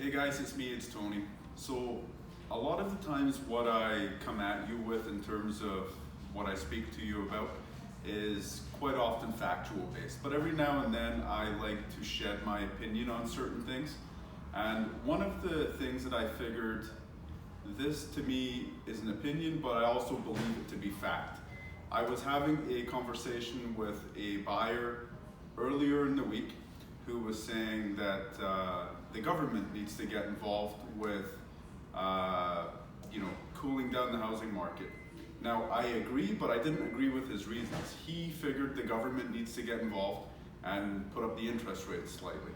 Hey guys, it's me, it's Tony. So a lot of the times what I come at you with in terms of what I speak to you about is quite often factual based, but every now and then I like to shed my opinion on certain things. And one of the things that I figured, this to me is an opinion, but I also believe it to be fact. I was having a conversation with a buyer earlier in the week who was saying that the government needs to get involved with cooling down the housing market. Now I agree, but I didn't agree with his reasons. He figured the government needs to get involved and put up the interest rates slightly.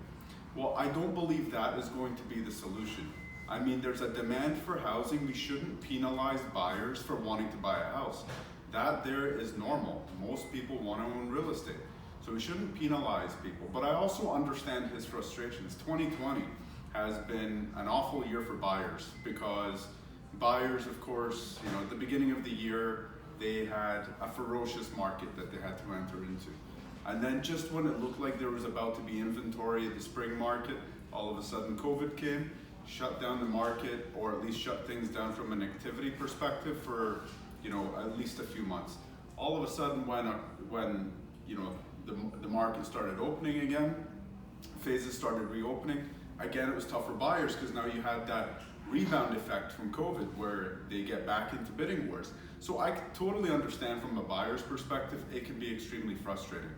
Well, I don't believe that is going to be the solution. I mean, there's a demand for housing. We shouldn't penalize buyers for wanting to buy a house. That there is normal. Most people want to own real estate. So we shouldn't penalize people. But I also understand his frustrations. 2020 has been an awful year for buyers because buyers, of course, at the beginning of the year, they had a ferocious market that they had to enter into. And then just when it looked like there was about to be inventory at the spring market, all of a sudden COVID came, shut down the market, or at least shut things down from an activity perspective for at least a few months. All of a sudden when the market started opening again, phases started reopening, again it was tough for buyers because now you had that rebound effect from COVID where they get back into bidding wars. So I totally understand from a buyer's perspective, it can be extremely frustrating.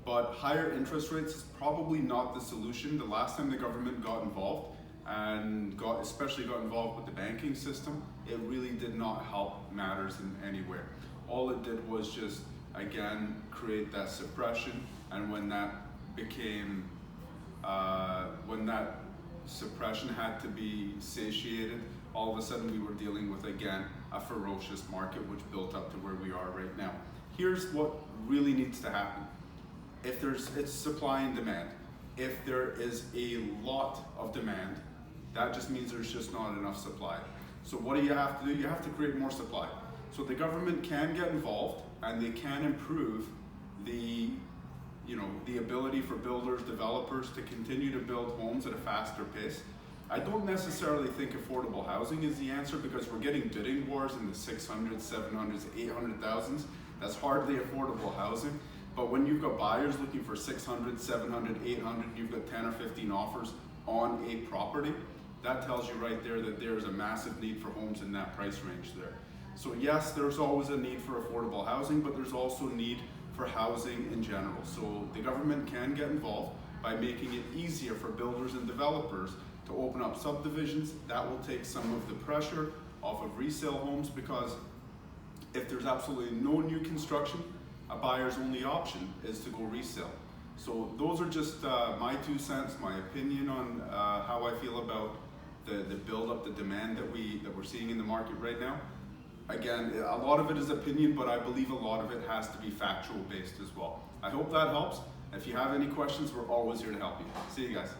But higher interest rates is probably not the solution. The last time the government got involved and especially got involved with the banking system, it really did not help matters in any way. All it did was just, again, create that suppression, and when that suppression had to be satiated, all of a sudden we were dealing with, again, a ferocious market which built up to where we are right now. Here's what really needs to happen. It's supply and demand. If there is a lot of demand, that just means there's just not enough supply. So what do? You have to create more supply. So the government can get involved and they can improve the ability for builders, developers to continue to build homes at a faster pace. I don't necessarily think affordable housing is the answer because we're getting bidding wars in the 600s, 700s, 800,000s. That's hardly affordable housing. But when you've got buyers looking for 600, 700, 800, you've got 10 or 15 offers on a property, that tells you right there that there's a massive need for homes in that price range there. So yes, there's always a need for affordable housing, but there's also a need for housing in general. So the government can get involved by making it easier for builders and developers to open up subdivisions. That will take some of the pressure off of resale homes because if there's absolutely no new construction, a buyer's only option is to go resale. So those are just my 2 cents, my opinion on how I feel about the build up, the demand that we're seeing in the market right now. Again, a lot of it is opinion, but I believe a lot of it has to be factual based as well. I hope that helps. If you have any questions, we're always here to help you. See you guys.